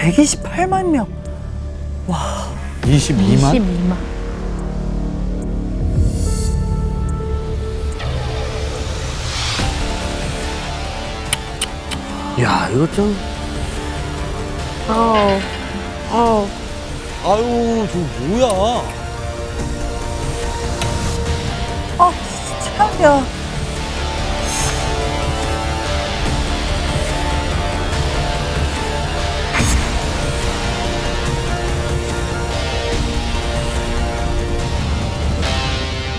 128만 명. 와. 22만? 22만. 야, 이거 좀. 아유, 저 뭐야? 최악이야.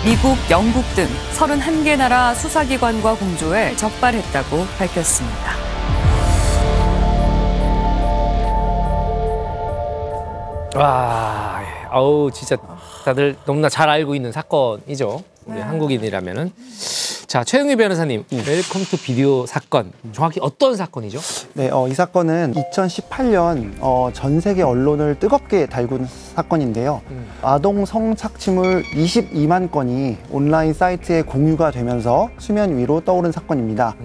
미국, 영국 등 31개 나라 수사기관과 공조에 적발했다고 밝혔습니다. 와, 아우 진짜 다들 너무나 잘 알고 있는 사건이죠. 우리 한국인이라면은. 자, 최영희 변호사님, 웰컴 투 비디오 사건, 정확히 어떤 사건이죠? 네, 이 사건은 2018년 전 세계 언론을 뜨겁게 달군 사건인데요. 아동 성착취물 22만 건이 온라인 사이트에 공유가 되면서 수면 위로 떠오른 사건입니다.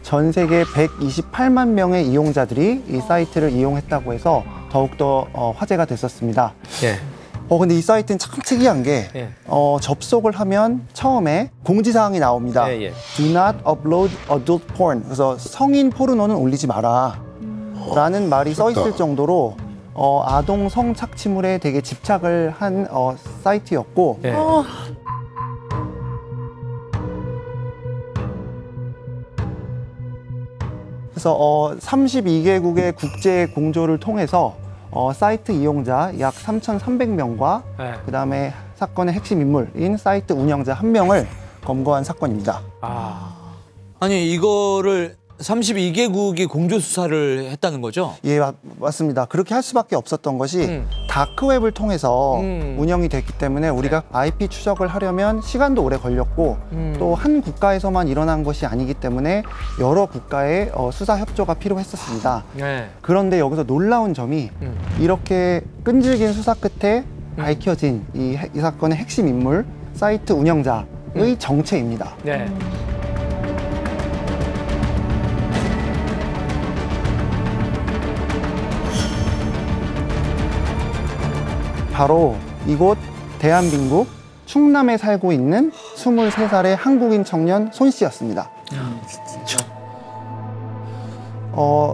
전 세계 128만 명의 이용자들이 이 사이트를 이용했다고 해서 더욱더 화제가 됐었습니다. 예. 근데 이 사이트는 참 특이한 게 접속을 하면 처음에 공지사항이 나옵니다. 예, 예. Do not upload adult porn. 그래서 성인 포르노는 올리지 마라 라는 말이 써 있을 정도로 아동 성착취물에 되게 집착을 한 사이트였고 예. 그래서 32개국의 국제 공조를 통해서 사이트 이용자 약 3,300명과 그다음에 사건의 핵심 인물인 사이트 운영자 1명을 검거한 사건입니다. 아니, 이거를 32개국이 공조 수사를 했다는 거죠? 예, 맞습니다. 그렇게 할 수밖에 없었던 것이 다크웹을 통해서 운영이 됐기 때문에 우리가 IP 추적을 하려면 시간도 오래 걸렸고 또 한 국가에서만 일어난 것이 아니기 때문에 여러 국가의 수사 협조가 필요했었습니다. 네. 그런데 여기서 놀라운 점이 이렇게 끈질긴 수사 끝에 밝혀진 이 사건의 핵심 인물, 사이트 운영자의 정체입니다. 네. 바로 이곳 대한민국 충남에 살고 있는 23살의 한국인 청년 손 씨였습니다.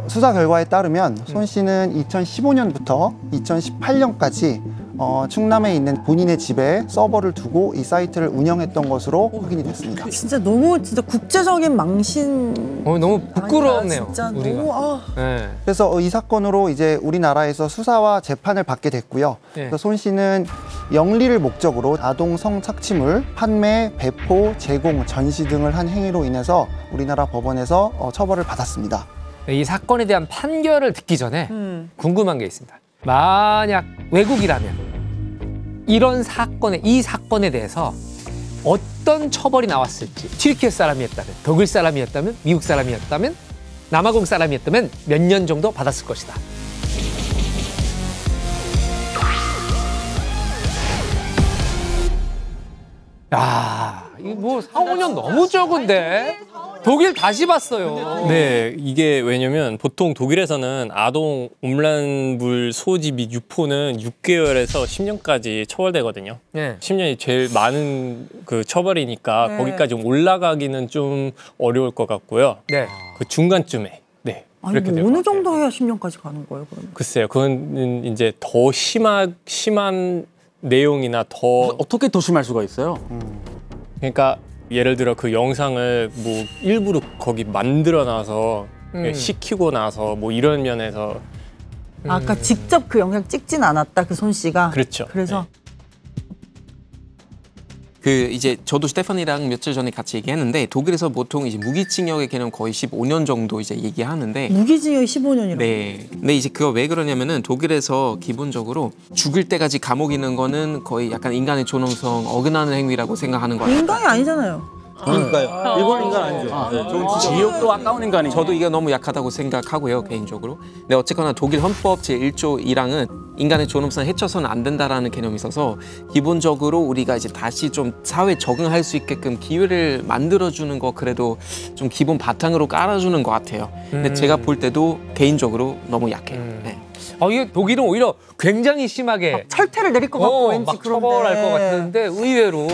수사 결과에 따르면 손 씨는 2015년부터 2018년까지 충남에 있는 본인의 집에 서버를 두고 이 사이트를 운영했던 것으로 확인이 됐습니다. 진짜 너무 국제적인 망신. 너무 부끄럽네요. 진짜 우리가. 너무 네. 그래서 이 사건으로 이제 우리나라에서 수사와 재판을 받게 됐고요. 네. 그래서 손 씨는 영리를 목적으로 아동 성착취물 판매, 배포, 제공, 전시 등을 한 행위로 인해서 우리나라 법원에서 처벌을 받았습니다. 이 사건에 대한 판결을 듣기 전에 궁금한 게 있습니다. 만약 외국이라면 이 사건에 대해서 어떤 처벌이 나왔을지, 튀르키예 사람이었다면, 독일 사람이었다면, 미국 사람이었다면, 남아공 사람이었다면 몇 년 정도 받았을 것이다. 야, 이거 뭐 4, 5년 너무 적은데? 독일 다시 봤어요. 네, 이게 왜냐면 보통 독일에서는 아동 음란물 소지 및 유포는 6개월에서 10년까지 처벌되거든요. 네. 10년이 제일 많은 그 처벌이니까 거기까지 올라가기는 좀 어려울 것 같고요. 네. 그 중간쯤에. 네. 아니, 그렇게 뭐 될 어느 것 같아요. 정도 해야 10년까지 가는 거예요, 그러면? 글쎄요, 그건 이제 더 심한 내용이나 더 어떻게 더 심할 수가 있어요? 그러니까 예를 들어 그 영상을 뭐 일부러 거기 만들어 놔서 시키고 나서 뭐 이런 면에서 아까 직접 그 영상 찍진 않았다, 그 손 씨가. 그렇죠. 그래서 그 이제 저도 스테판이랑 며칠 전에 같이 얘기했는데 독일에서 보통 이제 무기징역의 개념 거의 15년 정도 이제 얘기하는데 무기징역이 15년이라고. 네. 근데 이제 그거 왜 그러냐면은 독일에서 기본적으로 죽을 때까지 감옥 있는 거는 거의 약간 인간의 존엄성 어긋나는 행위라고 생각하는 거 같아요. 인간이 아니잖아요. 그러니까요. 일본 인간 아니죠. 지옥도 아까운 인간이죠. 저도 이게 너무 약하다고 생각하고요, 개인적으로. 근데 어쨌거나 독일 헌법 제1조 1항은 인간의 존엄성을 해쳐서는 안 된다라는 개념이 있어서 기본적으로 우리가 이제 다시 좀 사회에 적응할 수 있게끔 기회를 만들어주는 거 그래도 좀 기본 바탕으로 깔아주는 것 같아요. 근데 제가 볼 때도 개인적으로 너무 약해요. 네. 이게 독일은 오히려 굉장히 심하게 철퇴를 내릴 것 같고 왠지 막 그런데. 처벌할 것 같은데 의외로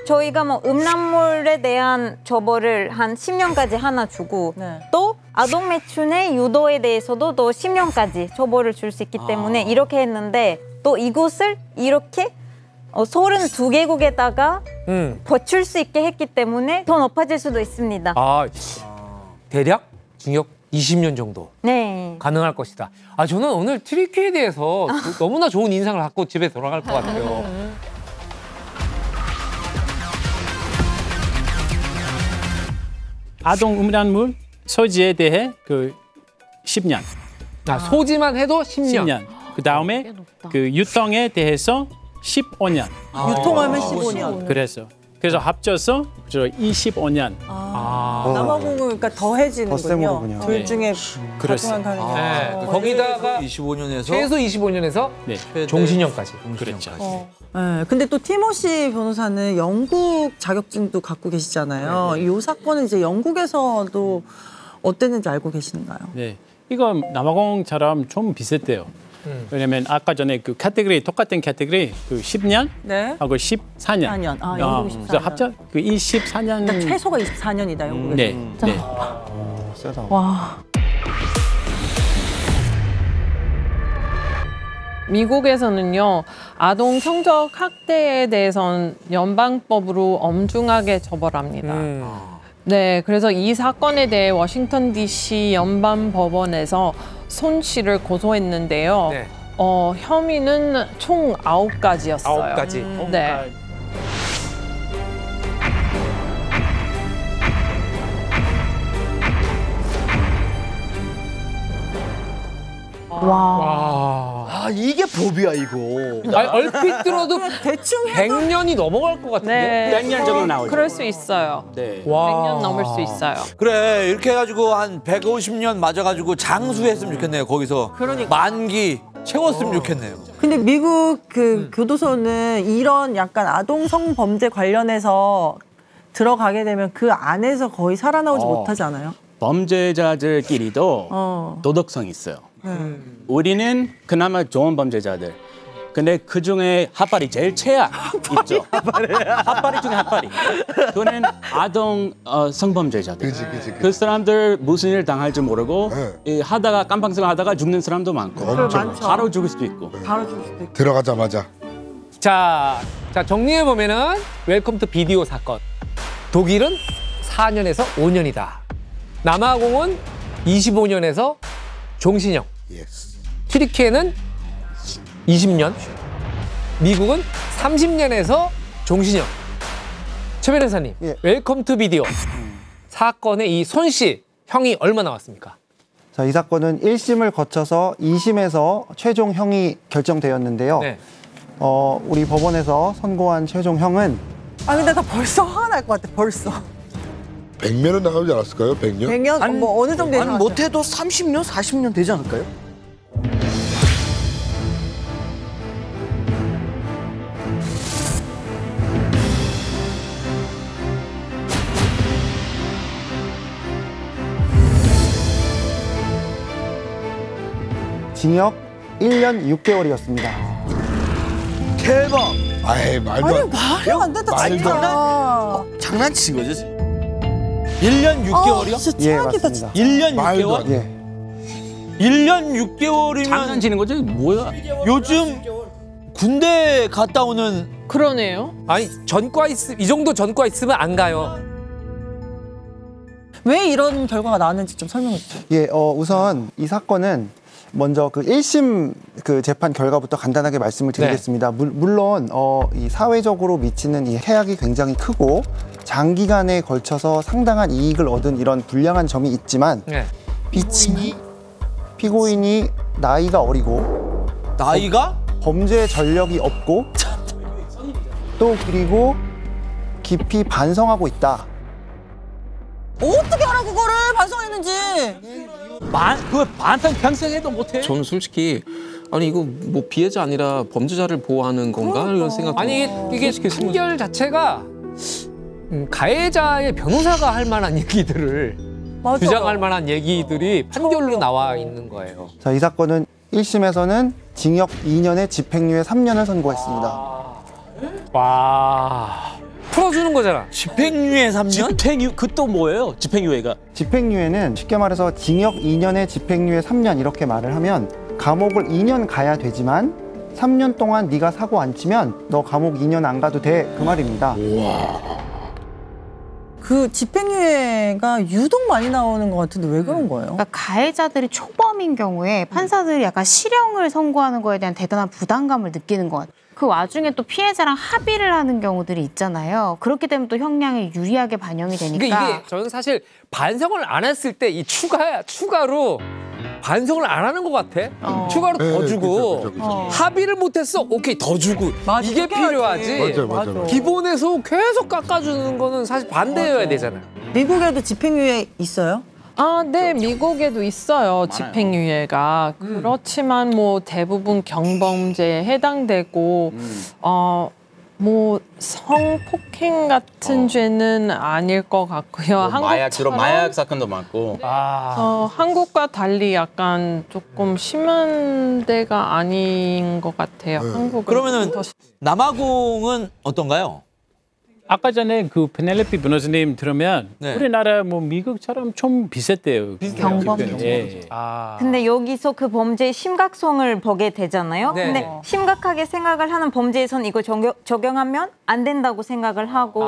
저희가 뭐 음란물에 대한 처벌을 한 10년까지 하나 주고 네. 또 아동 매춘의 유도에 대해서도 또 10년까지 처벌을 줄 수 있기 때문에 이렇게 했는데 또 이곳을 이렇게 32개국에다가 버출 수 있게 했기 때문에 더 높아질 수도 있습니다. 대략 징역 20년 정도 네. 가능할 것이다. 저는 오늘 트리키에 대해서 너무나 좋은 인상을 갖고 집에 돌아갈 것 같아요. 아동 음란물 소지에 대해 그 10년. 소지만 해도 10년. 10년. 그 다음에 그 유통에 대해서 15년. 유통하면 15년. 그래서 합쳐서 25년. 남아공은 그러니까 더해지는군요. 더 세모로군요. 둘 중에 그렇습니다. 가중한 가능이요. 네, 거기다가 25년에서 최소 25년에서 네. 종신형까지. 그렇죠. 네, 근데 또 티모시 변호사는 영국 자격증도 갖고 계시잖아요. 이 사건은 이제 영국에서도 어땠는지 알고 계시는가요? 네. 이거 남아공처럼 좀 비슷해요. 왜냐면 아까 전에 그 카테고리 똑같은 카테고리 그 10년 네. 하고 14년. 14년. 영국이 14년. 그래서 합쳐 그 24년. 그러니까 최소가 24년이다, 영국에서. 네. 네. 세다. 와. 미국에서는요, 아동 성적 학대에 대해서는 연방법으로 엄중하게 처벌합니다. 네, 그래서 이 사건에 대해 워싱턴 DC 연방법원에서 손 씨를 고소했는데요. 네. 혐의는 총 9가지였어요. 9가지. 네. 이게 법이야 이거. 얼핏 들어도 대충 100년이 넘어갈 것 같은데. 네. 100년 정도 나오죠. 그럴 수 있어요. 네. 100년 넘을 수 있어요. 그래 이렇게 해가지고 한 150년 맞아가지고 장수했으면 좋겠네요. 거기서 그러니까. 만기 채웠으면 좋겠네요. 근데 미국 그 교도소는 이런 약간 아동 성범죄 관련해서 들어가게 되면 그 안에서 거의 살아나오지 못하지 않아요? 범죄자들끼리도 도덕성이 있어요. 우리는 그나마 좋은 범죄자들. 근데 그 중에 핫바리 제일 최악 있죠. 핫바리 중에 핫바리. 그는 아동 성범죄자들. 그 사람들 무슨 일 당할지 모르고 이 하다가 깜빵생 하다가 죽는 사람도 많고. 많죠. 바로 죽을 수도 있고. 바로 죽을 수도 있고. 들어가자마자. 자 정리해 보면은 웰컴 투 비디오 사건. 독일은 4년에서 5년이다. 남아공은 25년에서 종신형. 예스. 튀르키예는 20년. 미국은 30년에서 종신형. 최 변호사님, 예. 웰컴 투 비디오 사건의 이 손 씨 형이 얼마 나왔습니까? 자, 이 사건은 1심을 거쳐서 2심에서 최종형이 결정되었는데요. 네. 우리 법원에서 선고한 최종형은 근데 나 벌써 화가 날 것 같아, 벌써. 100년은 나오지 않았을까요? 100년? 100년? 뭐 어느 정도 예상하세요? 못해도 30년, 40년 되지 않을까요? 징역 1년 6개월이었습니다. 대박! 아이 말도 아니, 안 말이 안 된다, 말도 진짜. 장난치는 거죠? 1년 6개월이요? 진짜 예, 최악이다, 맞습니다. 1년 말도 6개월? 안 돼. 예. 1년 6개월이면 장난치는 거지? 뭐야? 요즘 군대 갔다 오는 그러네요. 아니 이 정도 전과 있으면 안 가요. 왜 이런 결과가 나왔는지 좀 설명해 주세요. 예, 우선 이 사건은 먼저 그 1심 그 재판 결과부터 간단하게 말씀을 드리겠습니다. 물론 이 사회적으로 미치는 이 해악이 굉장히 크고 장기간에 걸쳐서 상당한 이익을 얻은 이런 불량한 점이 있지만 네. 피고인이 나이가 어리고 나이가? 범죄 전력이 없고 또 그리고 깊이 반성하고 있다. 어떻게 알아, 그거를 반성했는지. 그거 반탄 평생 해도 못해? 저는 솔직히 아니 이거 뭐 피해자 아니라 범죄자를 보호하는 건가 이런 생각. 아니 이게 판결 자체가 가해자의 변호사가 할 만한 얘기들을 맞아. 주장할 만한 얘기들이 판결로 나와 있는 거예요. 자, 이 사건은 1심에서는 징역 2년에 집행유예 3년을 선고했습니다. 와, 풀어주는 거잖아. 집행유예 3년? 그 또 뭐예요? 집행유예가? 집행유예는 쉽게 말해서 징역 2년에 집행유예 3년 이렇게 말을 하면 감옥을 2년 가야 되지만 3년 동안 네가 사고 안 치면 너 감옥 2년 안 가도 돼, 그 말입니다. 그 집행유예가 유독 많이 나오는 것 같은데 왜 그런 거예요? 그러니까 가해자들이 초범인 경우에 판사들이 약간 실형을 선고하는 거에 대한 대단한 부담감을 느끼는 것 같아요. 그 와중에 또 피해자랑 합의를 하는 경우들이 있잖아요. 그렇기 때문에 또 형량이 유리하게 반영이 되니까. 그러니까 이게 저는 사실 반성을 안 했을 때 이 추가로 반성을 안 하는 것 같아. 추가로 더 주고 그쵸. 합의를 못했어. 오케이, 더 주고. 맞아, 이게 그렇게 필요하지. 맞아. 기본에서 계속 깎아주는 거는 사실 반대여야 되잖아요. 미국에도 집행유예 있어요? 아, 네, 미국에도 있어요, 집행유예가. 그렇지만 뭐 대부분 경범죄에 해당되고, 뭐 성폭행 같은 죄는 아닐 것 같고요. 주로 마약 사건도 많고. 한국과 달리 약간 조금 심한 데가 아닌 것 같아요. 한국은 그러면은 더 남아공은 어떤가요? 아까 전에 그 페넬로피 변호사님 들으면 네. 우리나라 뭐 미국처럼 좀 비슷해요. 경범죄. 근데 여기서 그 범죄의 심각성을 보게 되잖아요. 네. 근데 심각하게 생각을 하는 범죄에선 이거 적용하면 안 된다고 생각을 하고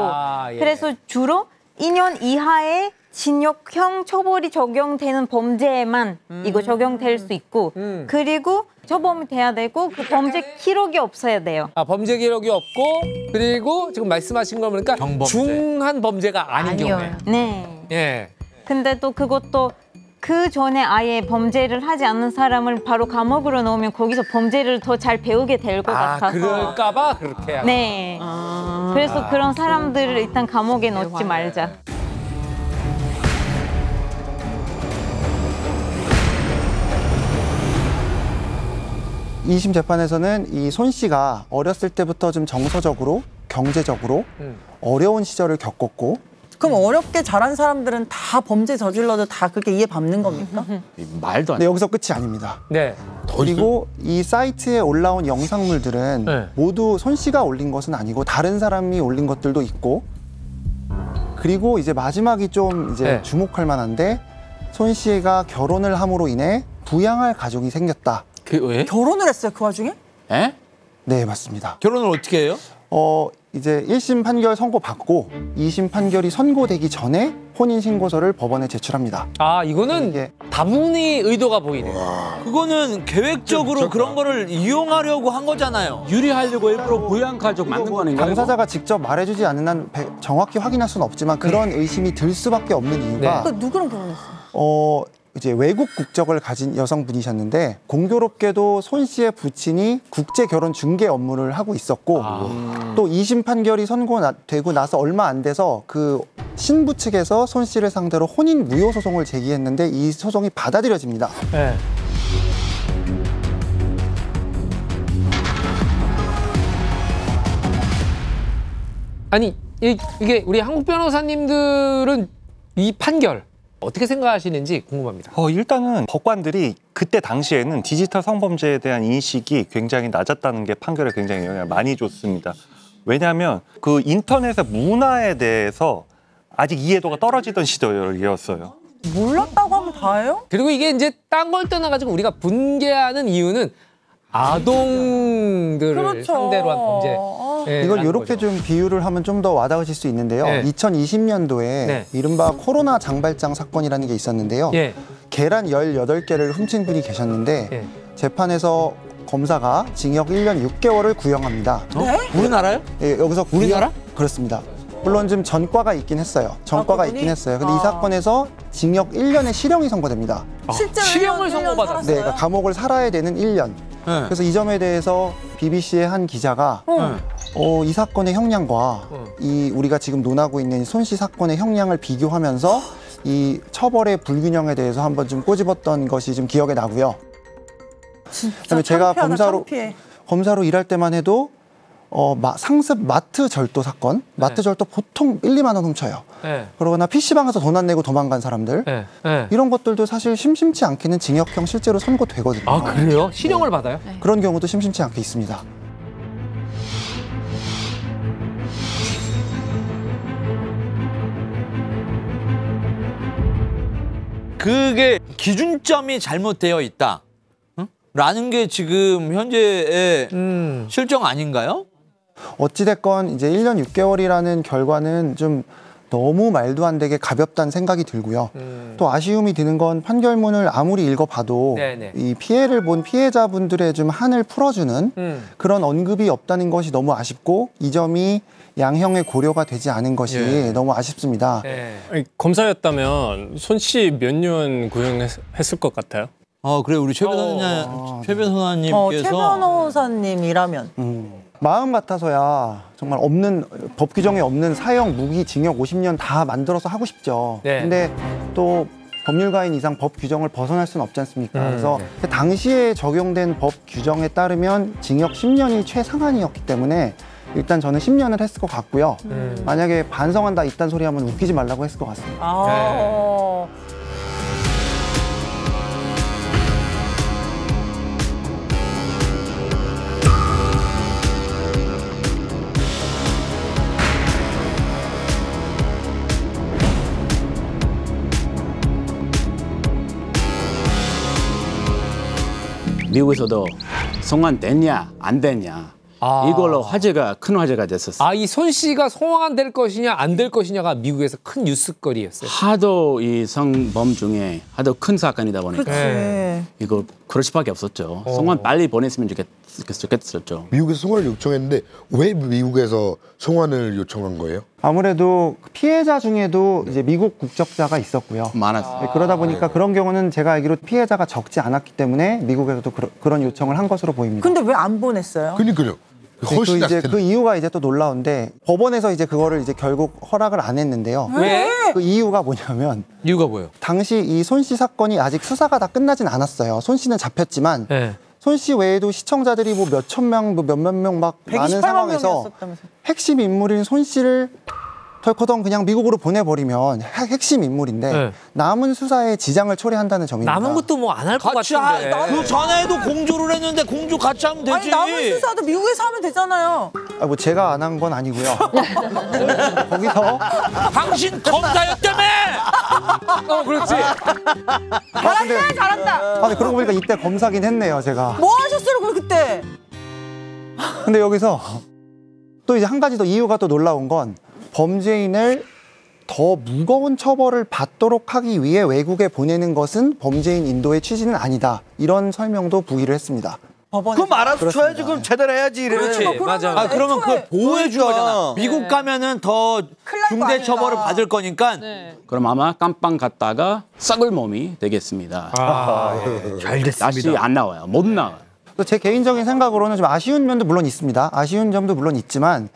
예. 그래서 주로 2년 이하의 징역형 처벌이 적용되는 범죄에만 이거 적용될 수 있고 그리고 처벌이 돼야 되고 그 범죄 기록이 없어야 돼요. 범죄 기록이 없고 그리고 지금 말씀하신 거 보니까 경범죄. 중한 범죄가 아닌 경우에. 네. 예. 근데 또 그것도 그 전에 아예 범죄를 하지 않는 사람을 바로 감옥으로 넣으면 거기서 범죄를 더 잘 배우게 될 것 같아서. 그럴까봐 그렇게. 네. 그래서 그런 사람들을 일단 감옥에 넣지 말자. 2심 재판에서는 이 손 씨가 어렸을 때부터 좀 정서적으로, 경제적으로 어려운 시절을 겪었고 그럼 어렵게 자란 사람들은 다 범죄 저질러도 다 그렇게 이해 밟는 겁니까? 말도 안 네, 돼. 여기서 끝이 아닙니다. 네. 그리고 이 사이트에 올라온 영상물들은 네. 모두 손 씨가 올린 것은 아니고 다른 사람이 올린 것들도 있고 그리고 이제 마지막이 좀 이제 네. 주목할 만한데 손 씨가 결혼을 함으로 인해 부양할 가족이 생겼다. 그 왜? 결혼을 했어요, 그 와중에? 에? 네, 맞습니다. 결혼을 어떻게 해요? 이제 1심 판결 선고받고 2심 판결이 선고되기 전에 혼인신고서를 법원에 제출합니다. 이거는 이게 다분히 의도가 보이네요. 그거는 계획적으로 그런 거를 이용하려고 한 거잖아요. 유리하려고 일부러 부양 가족 만든 거 아닌가요? 당사자가 직접 말해주지 않는 한 정확히 확인할 수는 없지만 그런 의심이 들 수밖에 없는 이유가 그 누구랑 결혼했어요? 이제 외국 국적을 가진 여성분이셨는데 공교롭게도 손 씨의 부친이 국제 결혼 중개 업무를 하고 있었고 또 2심 판결이 선고되고 나서 얼마 안 돼서 그 신부 측에서 손 씨를 상대로 혼인 무효 소송을 제기했는데 이 소송이 받아들여집니다. 네. 아니 이게 우리 한국 변호사님들은 이 판결 어떻게 생각하시는지 궁금합니다. 일단은 법관들이 그때 당시에는 디지털 성범죄에 대한 인식이 굉장히 낮았다는 게 판결에 굉장히 영향을 많이 줬습니다. 왜냐하면 그 인터넷의 문화에 대해서 아직 이해도가 떨어지던 시절이었어요. 몰랐다고 하면 다예요? 그리고 이게 이제 딴 걸 떠나가지고 우리가 분개하는 이유는 아동들을 그렇죠. 상대로 한 범죄. 이걸 이렇게 좀 비유를 하면 좀 더 와닿으실 수 있는데요. 네. 2020년도에 네. 이른바 코로나 장발장 사건이라는 게 있었는데요. 예. 계란 18개를 훔친 분이 계셨는데 예. 재판에서 검사가 징역 1년 6개월을 구형합니다. 우리나라요? 예, 여기서 우리나라? 그렇습니다. 물론 좀 전과가 있긴 했어요. 전과가 그분이? 있긴 했어요. 근데 이 사건에서 징역 1년의 실형이 선고됩니다. 실제로 실형을 1년 선고받았어요? 네, 그러니까 감옥을 살아야 되는 1년. 그래서 이 점에 대해서 BBC의 한 기자가 이 사건의 형량과 이 우리가 지금 논하고 있는 손 씨 사건의 형량을 비교하면서 이 처벌의 불균형에 대해서 한번 좀 꼬집었던 것이 좀 기억에 나고요. 그다음에 제가 창피해. 검사로 일할 때만 해도 상습 마트 절도 사건, 마트 절도 보통 1, 2만 원 훔쳐요. 네. 그러거나 PC방 가서 돈 안 내고 도망간 사람들 이런 것들도 사실 심심치 않게는 징역형 실제로 선고되거든요. 아 그래요? 실형을 받아요? 그런 경우도 심심치 않게 있습니다. 그게 기준점이 잘못되어 있다. 라는 게 지금 현재의 실정 아닌가요? 어찌됐건 이제 1년 6개월이라는 결과는 좀 너무 말도 안 되게 가볍다는 생각이 들고요. 또 아쉬움이 드는 건 판결문을 아무리 읽어봐도 이 피해를 본 피해자분들의 좀 한을 풀어주는 그런 언급이 없다는 것이 너무 아쉽고 이 점이 양형의 고려가 되지 않은 것이 너무 아쉽습니다. 아니, 검사였다면 손 씨 몇 년 구형했을 것 같아요? 그래 우리 최 변호사님께서 최 변호사님이라면 마음 같아서야 정말 없는 법 규정에 없는 사형, 무기, 징역 50년 다 만들어서 하고 싶죠. 근데 또 법률가인 이상 법 규정을 벗어날 수는 없지 않습니까? 그래서 당시에 적용된 법 규정에 따르면 징역 10년이 최상한이었기 때문에 일단 저는 10년을 했을 것 같고요. 만약에 반성한다 이딴 소리 하면 웃기지 말라고 했을 것 같습니다. 미국에서도 송환 됐냐 안 됐냐 이걸로 큰 화제가 됐었어요. 이 손 씨가 송환될 것이냐 안 될 것이냐가 미국에서 큰 뉴스거리였어요. 하도 이 성범 중에 하도 큰 사건이다 보니까 이거 그럴 수밖에 없었죠. 송환 빨리 보냈으면 좋겠었죠. 미국에서 송환을 요청했는데 왜 미국에서 송환을 요청한 거예요? 아무래도 피해자 중에도 이제 미국 국적자가 있었고요. 많았어요. 그러다 보니까 그런 경우는 제가 알기로 피해자가 적지 않았기 때문에 미국에서도 그런 요청을 한 것으로 보입니다. 근데 왜 안 보냈어요? 그러니까요. 그 이유가 이제 또 놀라운데 법원에서 이제 그거를 이제 결국 허락을 안 했는데요. 왜? 그 이유가 뭐냐면 이유가 뭐예요? 당시 이 손 씨 사건이 아직 수사가 다 끝나진 않았어요. 손 씨는 잡혔지만 손 씨 외에도 시청자들이 뭐 몇천 명, 몇몇 명 막 많은 상황에서 핵심 인물인 손 씨를 덜커덩 그냥 미국으로 보내버리면 핵심 인물인데 남은 수사에 지장을 초래한다는 점입니다. 남은 것도 뭐 안 할 것 같은데. 그 전에도 공조를 했는데 공조 같이 하면 되지. 아니 남은 수사도 미국에서 하면 되잖아요. 뭐 제가 안 한 건 아니고요. 거기서 당신 검사였다며. 그렇지. 잘한다. 근데 그러고 보니까 이때 검사긴 했네요, 제가. 뭐 하셨어요, 그때? 근데 여기서 또 이제 한 가지 더 이유가 또 놀라운 건 범죄인을 더 무거운 처벌을 받도록 하기 위해 외국에 보내는 것은 범죄인 인도의 취지는 아니다. 이런 설명도 부기를 했습니다. 그럼 알아서 줘야지. 그럼 제대로 해야지. 그렇지. 맞아. 그러면 그걸 보호해 준 거잖아. 미국 가면은 더 중대 처벌을 받을 거니까. 그럼 아마 깜빵 갔다가 썩을 몸이 되겠습니다. 잘 됐습니다. 다시 안 나와요. 못 나와요. 제 개인적인 생각으로는 좀 아쉬운 면도 물론 있습니다. 아쉬운 점도 물론 있지만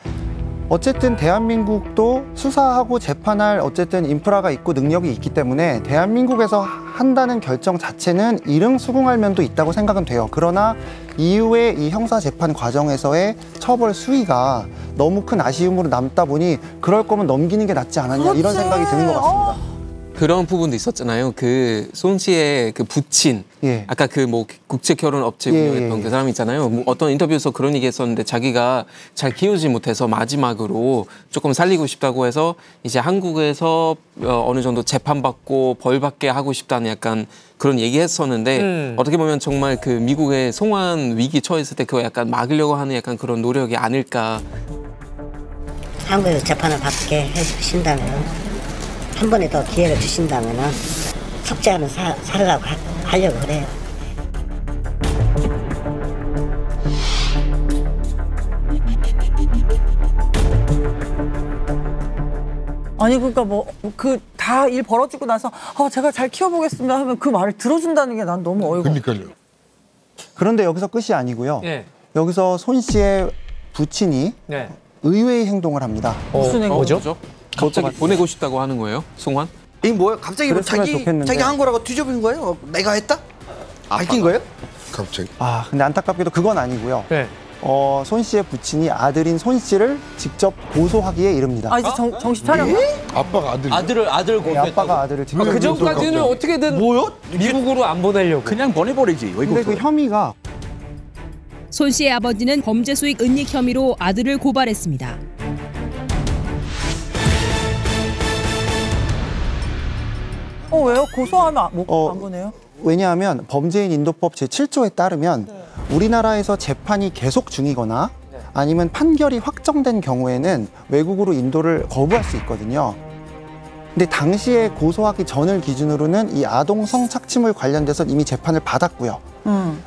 어쨌든 대한민국도 수사하고 재판할 어쨌든 인프라가 있고 능력이 있기 때문에 대한민국에서 한다는 결정 자체는 일응수긍할 면도 있다고 생각은 돼요. 그러나 이후에 이 형사재판 과정에서의 처벌 수위가 너무 큰 아쉬움으로 남다 보니 그럴 거면 넘기는 게 낫지 않았냐 이런 생각이 드는 것 같습니다. 그런 부분도 있었잖아요. 그 손 씨의 그 부친, 아까 그 뭐 국제 결혼 업체 운영했던 그 사람 있잖아요. 뭐 어떤 인터뷰에서 그런 얘기했었는데 자기가 잘 키우지 못해서 마지막으로 조금 살리고 싶다고 해서 이제 한국에서 어느 정도 재판받고 벌받게 하고 싶다는 약간 그런 얘기했었는데 어떻게 보면 정말 그 미국의 송환 위기 처했을 때 그거 약간 막으려고 하는 약간 그런 노력이 아닐까. 한국에서 재판을 받게 해주신다면. 한 번에 더 기회를 주신다면은 속죄하면 살으라고 하려고 그래요. 아니 그러니까 뭐 그 다 일 벌어지고 나서 제가 잘 키워보겠습니다 하면 그 말을 들어준다는 게 난 너무 어이가. 그러니까요. 그런데 여기서 끝이 아니고요. 여기서 손 씨의 부친이 의외의 행동을 합니다. 무슨 행동? 뭐죠? 갑자기 보내고 싶다고 하는 거예요? 송환? 이게 뭐야? 갑자기 뭐 자기 한 거라고 뒤집은 거예요? 내가 했다? 밝힌 거예요? 갑자기. 근데 안타깝게도 그건 아니고요. 손 씨의 부친이 아들인 손 씨를 직접 고소하기에 이릅니다. 아 이제 정신 차려. 아빠가 아들. 아들 고소했다고. 아빠가 아들을 직접. 그 전까지는 어떻게든 미국으로 안 보내려고. 그냥 보내버리지. 근데 그 혐의가 손 씨의 아버지는 범죄 수익 은닉 혐의로 아들을 고발했습니다. 왜요? 고소하면 안 보내요? 왜냐하면 범죄인 인도법 제7조에 따르면 우리나라에서 재판이 계속 중이거나 아니면 판결이 확정된 경우에는 외국으로 인도를 거부할 수 있거든요. 근데 당시에 고소하기 전을 기준으로는 이 아동 성착취물 관련돼서 이미 재판을 받았고요.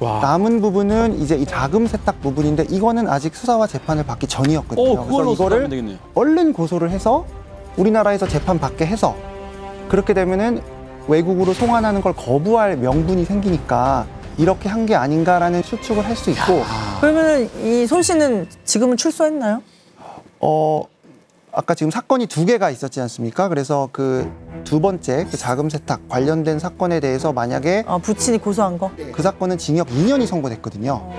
남은 부분은 이제 이 자금 세탁 부분인데 이거는 아직 수사와 재판을 받기 전이었거든요. 그래서 이거를 얼른 고소를 해서 우리나라에서 재판 받게 해서 그렇게 되면은 외국으로 송환하는 걸 거부할 명분이 생기니까 이렇게 한 게 아닌가라는 추측을 할 수 있고. 그러면은 이 손 씨는 지금은 출소했나요? 아까 지금 사건이 2개가 있었지 않습니까? 그래서 그 2번째 그 자금 세탁 관련된 사건에 대해서 만약에 부친이 고소한 거? 그 사건은 징역 2년이 선고됐거든요.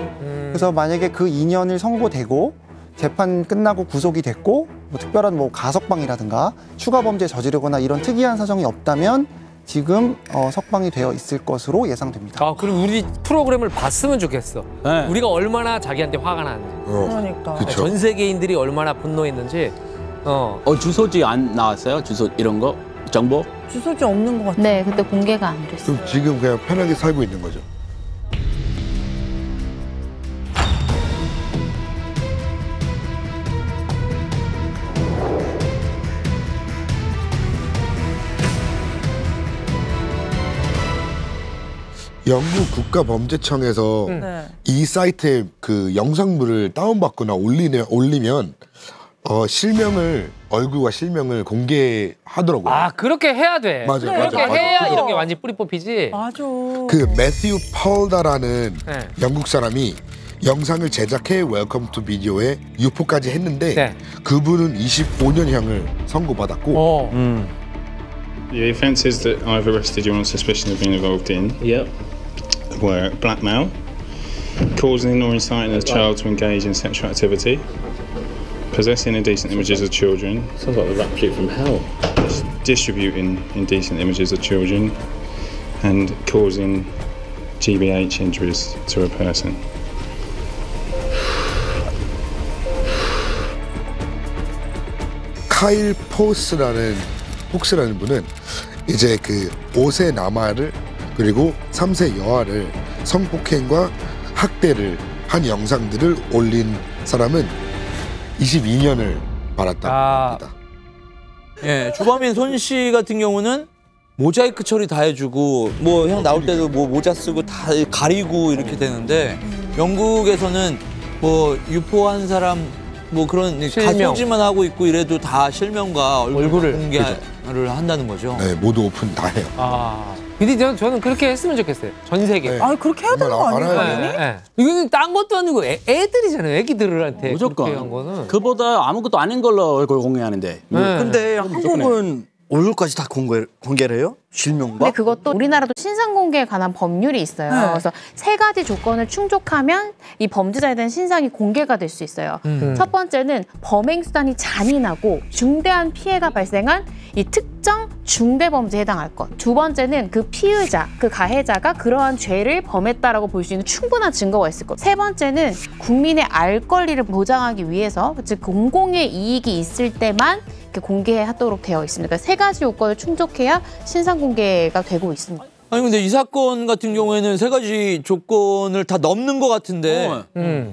그래서 만약에 그 2년을 선고되고 재판 끝나고 구속이 됐고 뭐 특별한 뭐 가석방이라든가 추가 범죄 저지르거나 이런 특이한 사정이 없다면 지금 석방이 되어 있을 것으로 예상됩니다. 그럼 우리 프로그램을 봤으면 좋겠어. 네. 우리가 얼마나 자기한테 화가 나는지. 그러니까. 전 세계인들이 얼마나 분노했는지. 주소지 안 나왔어요? 주소 이런 거? 정보? 주소지 없는 것 같아요. 네, 근데 공개가 안 됐어요. 그럼 지금 그냥 편하게 살고 있는 거죠. 영국 국가범죄청에서 이 사이트에 그 영상물을 다운받거나 올리면 실명을 얼굴과 실명을 공개하더라고요. 그렇게 해야 돼. 맞아요. 그렇게 해야 이런 게 완전히 뿌리 뽑히지. 맞아. 그 매튜 펄다라는 영국 사람이 영상을 제작해 웰컴 투 비디오에 유포까지 했는데 그분은 25년형을 선고받았고 The offences that I've arrested you on suspicion of being involved in were blackmail, causing or inciting a child to engage in sexual activity, possessing indecent images of children. Sounds like the rap sheet from hell. Distributing indecent images of children, and causing GBH injuries to a person. 카일 포스라는 분은 이제 그 5세 남아를 그리고 3세 여아를 성폭행과 학대를 한 영상들을 올린 사람은 22년을 받았다고 합니다. 예, 주범인 손 씨 같은 경우는 모자이크 처리 다 해주고 뭐 형 나올 때도 뭐 모자 쓰고 다 가리고 이렇게 되는데 영국에서는 뭐 유포한 사람 뭐 그런 가소지만 하고 있고 이래도 다 실명과 얼굴을 공개를 한다는 거죠. 네, 모두 오픈 다 해요. 근데 저는 그렇게 했으면 좋겠어요. 전 세계. 그렇게 해야 되는 거 아니에요? 이거는 딴 것도 아니고 애들이잖아요. 애기들한테 무조건. 그렇게 한 거는. 그보다 아무것도 아닌 걸로 얼굴 공개하는데. 근데 한국은 얼굴까지 다 공개를 해요? 실명과? 근데 그것도 우리나라도 신상 공개에 관한 법률이 있어요. 그래서 3가지 조건을 충족하면 이 범죄자에 대한 신상이 공개가 될 수 있어요. 첫 번째는 범행 수단이 잔인하고 중대한 피해가 발생한 이 특정 중대 범죄에 해당할 것. 2번째는 그 피의자, 그 가해자가 그러한 죄를 범했다라고 볼 수 있는 충분한 증거가 있을 것. 3번째는 국민의 알 권리를 보장하기 위해서 즉 공공의 이익이 있을 때만 공개하도록 되어 있습니다. 3가지 요건을 충족해야 신상 공개가 되고 있습니다. 아니 근데 이 사건 같은 경우에는 3가지 조건을 다 넘는 것 같은데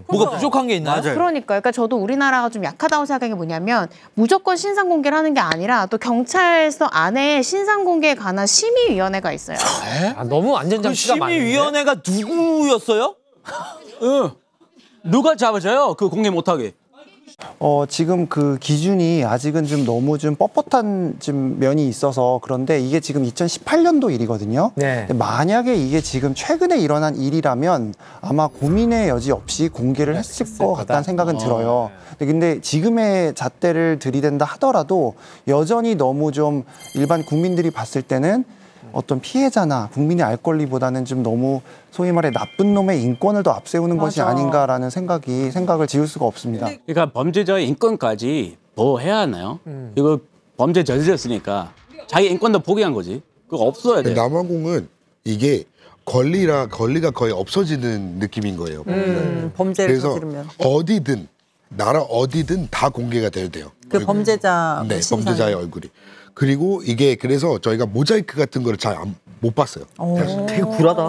뭐가 부족한 게 있나요? 그러니까요. 그러니까 저도 우리나라가 좀 약하다고 생각한 게 뭐냐면 무조건 신상 공개를 하는 게 아니라 또 경찰서 안에 신상 공개에 관한 심의위원회가 있어요. 너무 안전장치가 많은데? 그 심의위원회가 누구였어요? 누가 잡아줘요? 그 공개 못하게. 지금 그 기준이 아직은 좀 너무 좀 뻣뻣한 좀 면이 있어서 그런데 이게 지금 2018년도 일이거든요. 근데 만약에 이게 지금 최근에 일어난 일이라면 아마 고민의 여지 없이 공개를 했을 것 같다는 생각은 들어요. 근데 지금의 잣대를 들이댄다 하더라도 여전히 너무 좀 일반 국민들이 봤을 때는 어떤 피해자나 국민의 알 권리보다는 좀 너무 소위 말해 나쁜 놈의 인권을 더 앞세우는 것이 아닌가라는 생각을 지울 수가 없습니다. 그러니까 범죄자의 인권까지 보호해야 하나요? 이거 범죄 저질렀으니까 자기 인권도 포기한 거지. 그거 없어야 돼. 남아공은 이게 권리가 거의 없어지는 느낌인 거예요. 범죄를 그래서 저지르면. 어디든 나라 어디든 다 공개가 돼요. 그 범죄자 네, 범죄자의 얼굴이. 그리고 이게 그래서 저희가 모자이크 같은 거를 잘 못 봤어요. 되게 굴하다.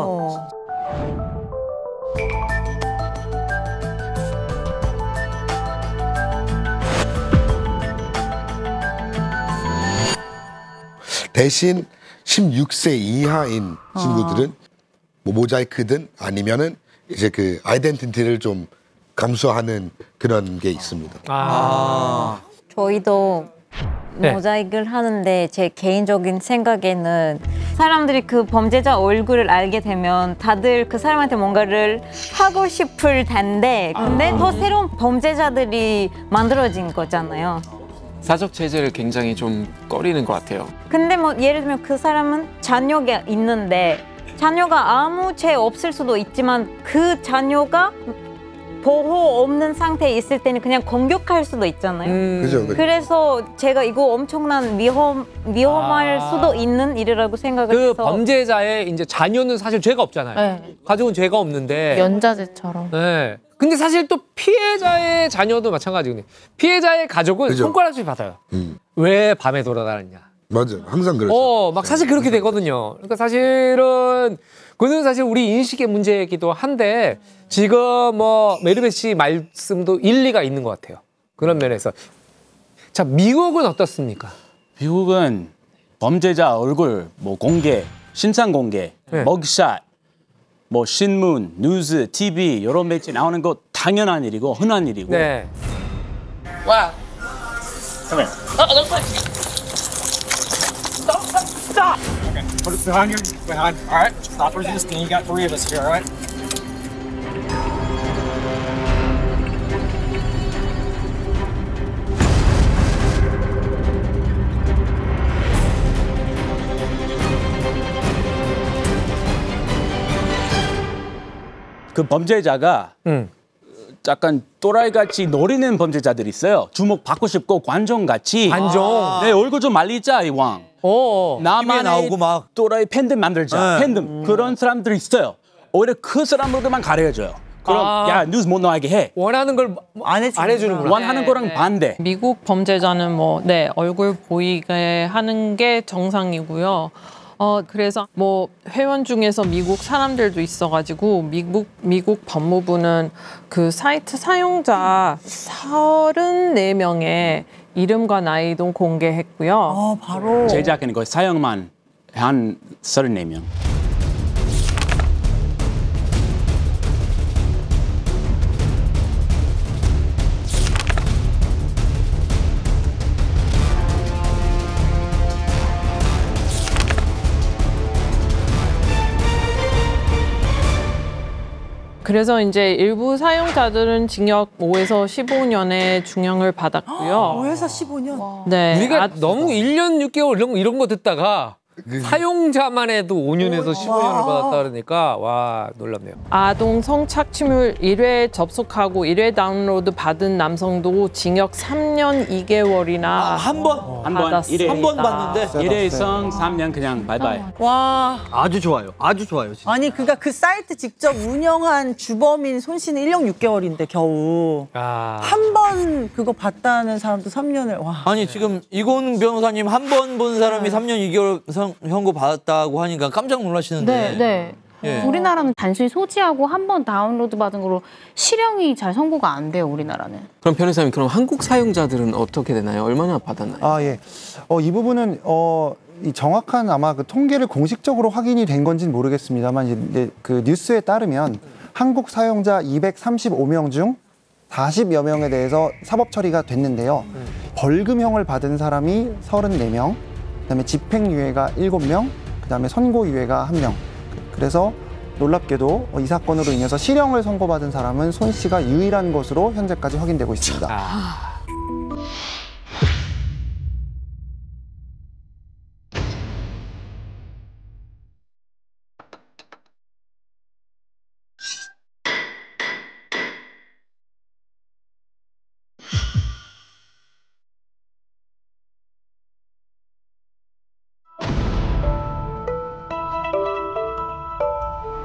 대신 16세 이하인 친구들은 뭐 모자이크든 아니면은 이제 그 아이덴티티를 좀 감수하는 그런 게 있습니다. 저희도 네. 모자이크를 하는데 제 개인적인 생각에는 사람들이 그 범죄자 얼굴을 알게 되면 다들 그 사람한테 뭔가를 하고 싶을 텐데 근데 더 새로운 범죄자들이 만들어진 거잖아요. 사적 제재를 굉장히 좀 꺼리는 것 같아요. 근데 뭐 예를 들면 그 사람은 자녀가 있는데 자녀가 아무 죄 없을 수도 있지만 그 자녀가 보호 없는 상태에 있을 때는 그냥 공격할 수도 있잖아요. 그죠. 그래서 제가 이거 엄청난 위험할 수도 있는 일이라고 생각을 그 해서 범죄자의 이제 자녀는 사실 죄가 없잖아요. 네. 가족은 죄가 없는데. 연자제처럼. 네. 근데 사실 또 피해자의 자녀도 마찬가지거든요. 피해자의 가족은 그죠. 손가락질 받아요. 왜 밤에 돌아다녔냐. 맞아요. 항상 그렇죠. 막 사실 그렇게 되거든요. 그러니까 사실은 그거는 사실 우리 인식의 문제이기도 한데 지금 뭐 메르베 씨 말씀도 일리가 있는 것 같아요. 그런 면에서. 자, 미국은 어떻습니까? 미국은 범죄자 얼굴 뭐 공개, 신상 공개, 네. 머그샷, 뭐 신문, 뉴스, TV 이런 매체 나오는 거 당연한 일이고 흔한 일이고. 네. Wow. Come here. Don't push. Stop. Okay. Put it behind you. Behind. All right. Stop resisting. You got 3 of us here. All right. 그 범죄자가 약간 또라이같이 노리는 범죄자들이 있어요. 주목 받고 싶고 관종같이. 관종. 내 얼굴 좀 말리자 이왕. 나만의 나오고 막. 또라이 팬덤 만들자. 네. 팬덤. 그런 사람들이 있어요. 오히려 그 사람으로만 가려줘요. 그럼 야 뉴스 못 나가게 해. 원하는 걸 안 해주는구나. 원하는 거랑 반대. 미국 범죄자는 뭐 얼굴 보이게 하는 게 정상이고요. 그래서 뭐 회원 중에서 미국 사람들도 있어가지고 미국 법무부는 그 사이트 사용자 34명의 이름과 나이도 공개했고요. 바로 제작하는 거 사용만 한 34명. 그래서 이제 일부 사용자들은 징역 5에서 15년의 중형을 받았고요. 5에서 15년? 네. 우리가 너무 1년 6개월 이런 거 듣다가 사용자만 해도 5년에서 15년을 받았다 그러니까 와 놀랍네요. 아동 성착취물 1회 접속하고 1회 다운로드 받은 남성도 징역 3년 2개월이나 한 번? 한 번, 받았습니다. 한 번 받는데? 일회성 3년 그냥 바이바이. 와. 아주 좋아요. 아주 좋아요. 진짜. 아니 그러니까 그 사이트 직접 운영한 주범인 손 씨는 1년 6개월인데 겨우 한 번 그거 봤다는 사람도 3년을 와. 아니 지금 이곤 변호사님 한 번 본 사람이 3년 2개월 형고 받았다고 하니까 깜짝 놀라시는데. 네. 예. 우리나라는 단순히 소지하고 한 번 다운로드 받은 거로 실형이 잘 선고가 안 돼요, 우리나라는. 그럼 변호사님, 그럼 한국 사용자들은 어떻게 되나요? 얼마나 받았나요? 예. 이 부분은 이 정확한 아마 그 통계를 공식적으로 확인이 된 건지는 모르겠습니다만 이제 그 뉴스에 따르면 한국 사용자 235명 중 40여 명에 대해서 사법 처리가 됐는데요. 벌금형을 받은 사람이 34명, 그다음에 집행유예가 7명, 그다음에 선고유예가 1명. 그래서 놀랍게도 이 사건으로 인해서 실형을 선고받은 사람은 손 씨가 유일한 것으로 현재까지 확인되고 있습니다.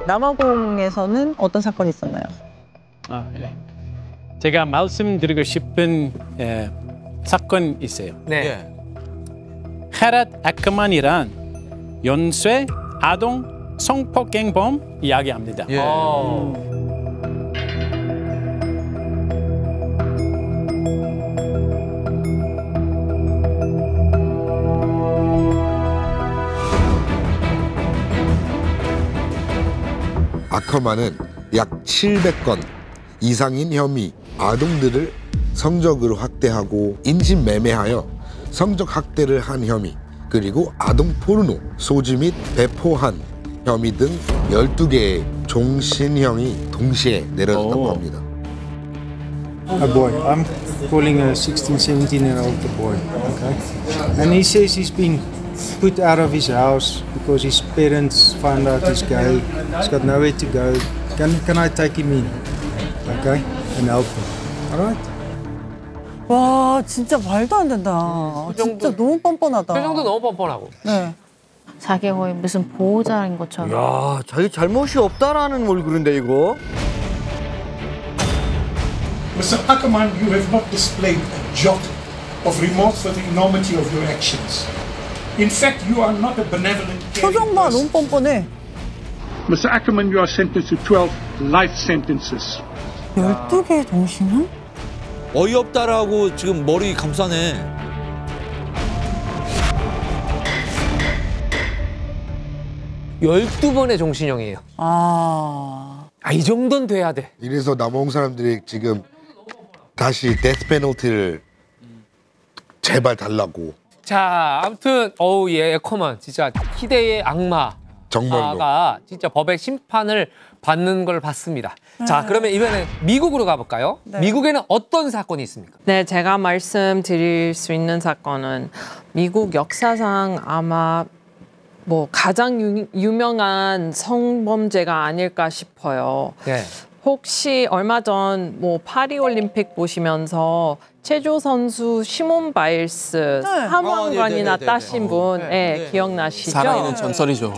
남아공에서는 어떤 사건이 있었나요? 네. 제가 말씀드리고 싶은 사건이 있어요. 네. 헤랏 애커만이란 연쇄 아동 성폭행범 이야기합니다. 아커만은 약 700건 이상인 혐의 아동들을 성적으로 학대하고 인신 매매하여 성적 학대를 한 혐의 그리고 아동 포르노 소지 및 배포한 혐의 등 12개의 종신형이 동시에 내려졌다고 합니다. A boy. I'm calling a 16, 17-year-old a boy. Okay, and he says he's been put out of his house because his parents found out he's gay. He's got nowhere to go. Can I take him in? Okay, and help him. All right. 와 진짜 말도 안 된다. 진짜 너무 뻔뻔하다. 표정도 너무 뻔뻔하고. 네. 자기 거의 무슨 보호자인 것처럼. 야, 자기 잘못이 없다라는 얼굴인데 이거. Mr. Ackerman, you have not displayed a jot of remorse for the enormity of your actions. In fact, you are not a benevolent. 표정 봐, 너무 뻔뻔해. Mr. Ackerman, you are sentenced to 12 life sentences. 12개의 동시는? 어이없다라고 지금 머리 감싸네. 열두 번의 종신형이에요. 이 정도는 돼야 돼. 이래서 남아공 사람들이 지금 다시 데스 페널티를 제발 달라고. 자, 아무튼 에커만 진짜 희대의 악마가 정말로 진짜 법의 심판을 받는 걸 봤습니다. 자, 그러면 이번에 미국으로 가볼까요? 네. 미국에는 어떤 사건이 있습니까? 네, 제가 말씀드릴 수 있는 사건은 미국 역사상 아마 뭐 가장 유명한 성범죄가 아닐까 싶어요. 네. 혹시 얼마 전 뭐 파리 올림픽 보시면서 체조 선수 시몬 바일스 사망관이나 따신 분 기억나시죠? 살아있는 전설이죠.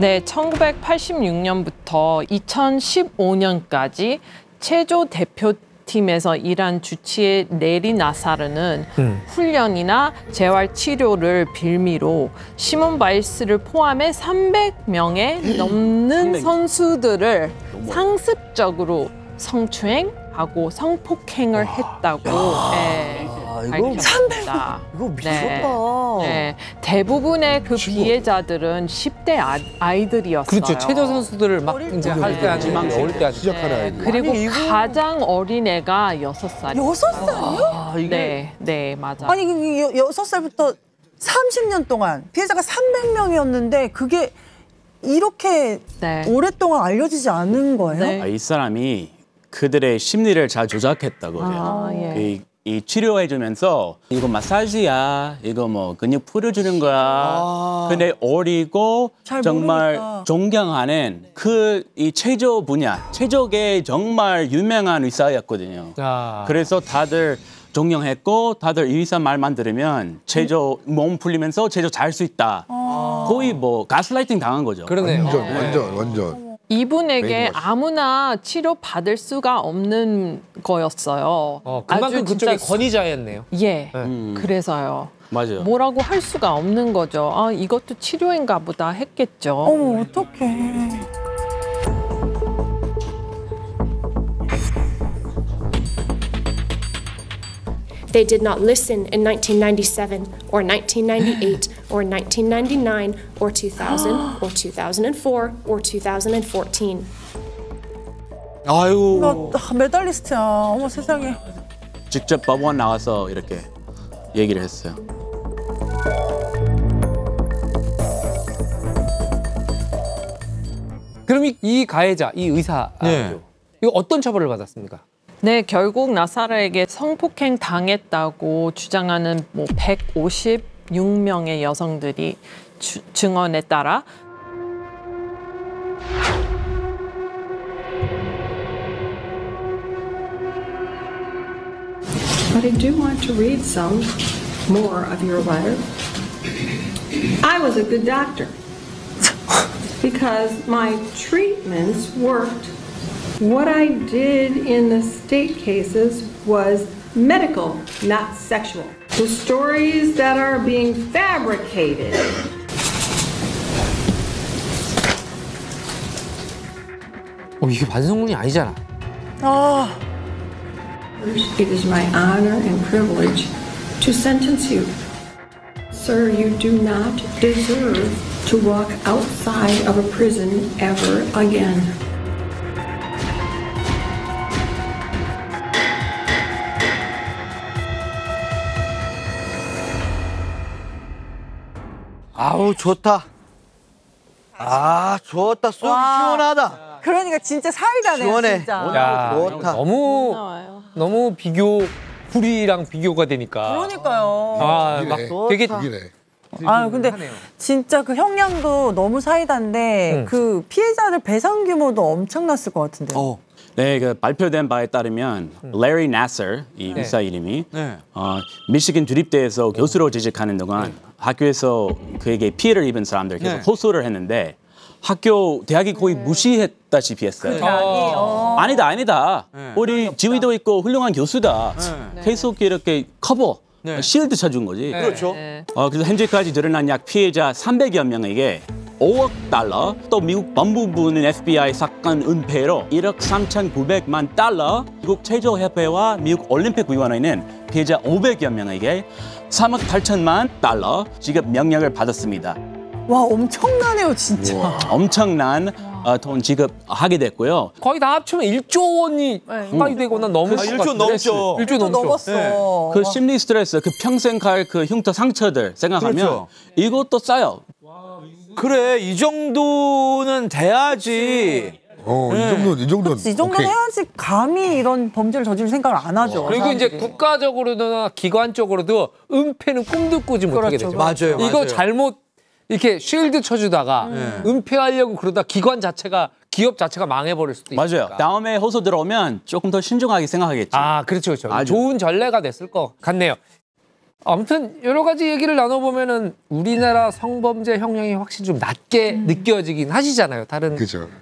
네, 1986년부터 2015년까지 체조 대표팀에서 일한 주치의 네리 나사르는 훈련이나 재활 치료를 빌미로 시몬 바일스를 포함해 300명의 넘는 선수들을 상습적으로 성추행하고 성폭행을 했다고 밝혔습니다. 이거 미쳤다. 네, 대부분의 그 피해자들은 10대 아이들이었어요. 그렇죠. 체조 선수들을 막 이제 할 때 아주 어릴 때 아주. 그리고 가장 어린 애가 6살이에요. 6살이요? 네, 네, 맞아요. 아니 6살부터 30년 동안 피해자가 300명이었는데 그게 이렇게 오랫동안 알려지지 않은 거예요? 이 사람이 그들의 심리를 잘 조작했다고 해요. 이 치료해주면서 이거 마사지야, 이거 뭐 근육 풀어주는 거야. 근데 어리고 정말 모르니까. 존경하는 이 체조 분야, 체조계 정말 유명한 의사였거든요. 그래서 다들 존경했고 다들 이 의사 말만 들으면 체조 몸 풀리면서 체조 잘 수 있다. 거의 뭐 가스라이팅 당한 거죠. 그러네요. 완전. 이분에게 아무나 치료 받을 수가 없는 거였어요. 그만큼 그쪽에 권위자였네요. 예, 그래서요. 맞아요. 뭐라고 할 수가 없는 거죠. 이것도 치료인가 보다 했겠죠. 어머, 어떡해. They did not listen in 1997 or 1998 or 1999 or 2000 or 2004 or 2014. 아유. 나 메달리스트야. 어머 세상에. 직접 법원 나와서 이렇게 얘기를 했어요. 그럼 이 가해자, 이 의사 이거 어떤 처벌을 받았습니까? 네, 결국 나사르에게 성폭행 당했다고 주장하는 뭐 156명의 여성들이 증언에 따라 But I do want to read some more of your letter. I was a good doctor because my treatments worked. What I did in the state cases was medical, not sexual. The stories that are being fabricated. 이게 반성문이 아니잖아. It is my honor and privilege to sentence you. Sir, you do not deserve to walk outside of a prison ever again. 아우 좋다. 아 좋다. 속 시원하다. 그러니까 진짜 사이다네. 시원해. 진짜. 야, 좋다. 너무 비교 불이랑 비교가 되니까. 그러니까요. 아, 막 되게 근데 진짜 그 형량도 너무 사이다인데 그 피해자들 배상 규모도 엄청났을 것 같은데요. 네, 그 발표된 바에 따르면 레리 나서 이 의사 이름이 미시간 주립대에서 교수로 재직하는 동안 학교에서 그에게 피해를 입은 사람들 계속 호소를 했는데 대학이 거의 무시했다시피 했어요. 아니다. 우리 지위도 있고 훌륭한 교수다. 계속 이렇게 커버, 실드 쳐준 거지. 그렇죠. 그래서 현재까지 드러난 약 피해자 300여 명에게 $5억, 또 미국 법무부는 FBI 사건 은폐로 $1억 3,900만 달러, 미국 체조협회와 미국 올림픽위원회는 피해자 500여 명에게 $3억 8천만 달러 지급 명령을 받았습니다. 와, 엄청나네요, 진짜. 엄청난 돈 지급하게 됐고요. 거의 다 합치면 1조 원이 가까이 되거나 넘을 것 같은데. 1조 넘죠. 1조 넘었어. 그 심리 스트레스, 그 평생 갈 그 흉터 상처들 생각하면 그렇죠. 이것도 싸요. 그래, 이 정도는 돼야지. 이 정도는 이 정도는 해야지 감히 이런 범죄를 저지를 생각을 안 하죠. 그리고 사람들이. 이제 국가적으로나 기관적으로도 은폐는 꿈도 꾸지 못하게 되죠. 맞아요. 이거 잘못 이렇게 쉴드 쳐주다가 은폐하려고 그러다 기관 자체가 기업 자체가 망해버릴 수도 있으니까. 맞아요. 다음에 호소 들어오면 조금 더 신중하게 생각하겠죠. 그렇죠. 좋은 전례가 됐을 것 같네요. 아무튼 여러 가지 얘기를 나눠보면은 우리나라 성범죄 형량이 확실히 좀 낮게 느껴지긴 하시잖아요. 다른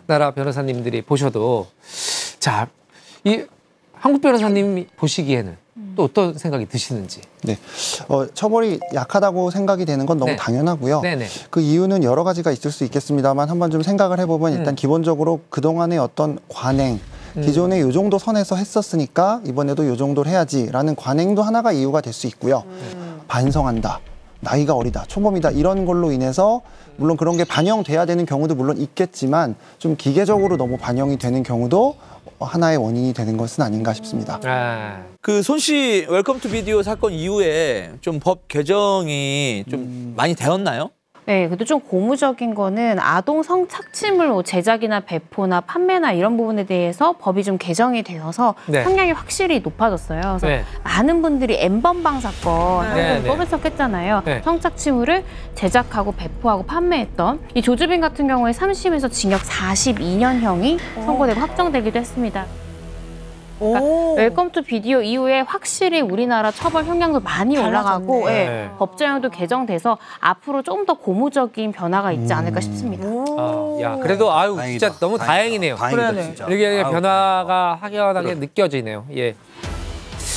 나라 변호사님들이 보셔도. 자, 이 한국 변호사님이 보시기에는 또 어떤 생각이 드시는지. 네, 처벌이 약하다고 생각이 되는 건 너무 당연하고요. 그 이유는 여러 가지가 있을 수 있겠습니다만 한번 좀 생각을 해보면 일단 기본적으로 그동안의 어떤 관행, 기존에 요 정도 선에서 했었으니까 이번에도 요 정도를 해야지라는 관행도 하나가 이유가 될 수 있고요. 반성한다, 나이가 어리다, 초범이다 이런 걸로 인해서 물론 그런 게 반영돼야 되는 경우도 물론 있겠지만 좀 기계적으로 너무 반영이 되는 경우도 하나의 원인이 되는 것은 아닌가 싶습니다. 그 손 씨 웰컴 투 비디오 사건 이후에 좀 법 개정이 좀 많이 되었나요? 네, 그래도 좀 고무적인 거는 아동 성착취물 제작이나 배포나 판매나 이런 부분에 대해서 법이 좀 개정이 되어서 형량이 확실히 높아졌어요. 그래서 많은 분들이 N번방 사건 떠들썩했잖아요. 성착취물을 제작하고 배포하고 판매했던 이 조주빈 같은 경우에 3심에서 징역 42년형이 선고되고 확정되기도 했습니다. 그러니까 웰컴 투 비디오 이후에 확실히 우리나라 처벌 형량도 많이 올라가고 법제형도 개정돼서 앞으로 좀 더 고무적인 변화가 있지 않을까 싶습니다. 야, 그래도 진짜 너무 다행이네요. 이렇게 변화가 확연하게 느껴지네요.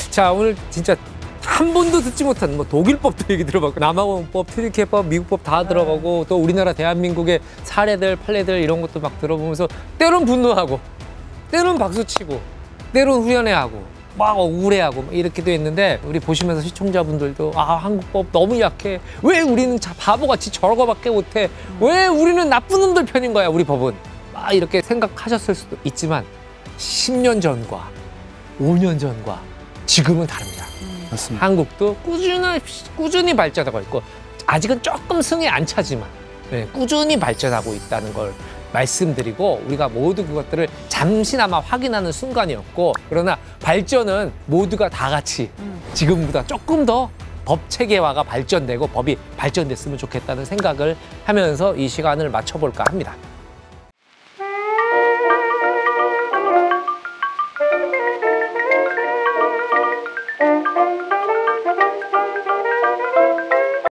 자, 오늘 진짜 한 번도 듣지 못한 독일법도 얘기 들어봤고 남아공법, 튀르키예법, 미국법 다 들어보고 또 우리나라 대한민국의 사례들, 판례들 이런 것도 막 들어보면서 때론 분노하고 때론 박수치고 때론 후련해하고 막 억울해하고 이렇게도 했는데 우리 보시면서 시청자분들도 한국법 너무 약해. 왜 우리는 바보같이 저거밖에 못해. 왜 우리는 나쁜 놈들 편인 거야 우리 법은. 막 이렇게 생각하셨을 수도 있지만 10년 전과 5년 전과 지금은 다릅니다. 맞습니다. 한국도 꾸준히 발전하고 있고 아직은 조금 승에 안 차지만 꾸준히 발전하고 있다는 걸 말씀드리고 우리가 모두 그것들을 잠시나마 확인하는 순간이었고 그러나 발전은 모두가 다 같이 지금보다 조금 더 법 체계화가 발전되고 법이 발전됐으면 좋겠다는 생각을 하면서 이 시간을 마쳐볼까 합니다.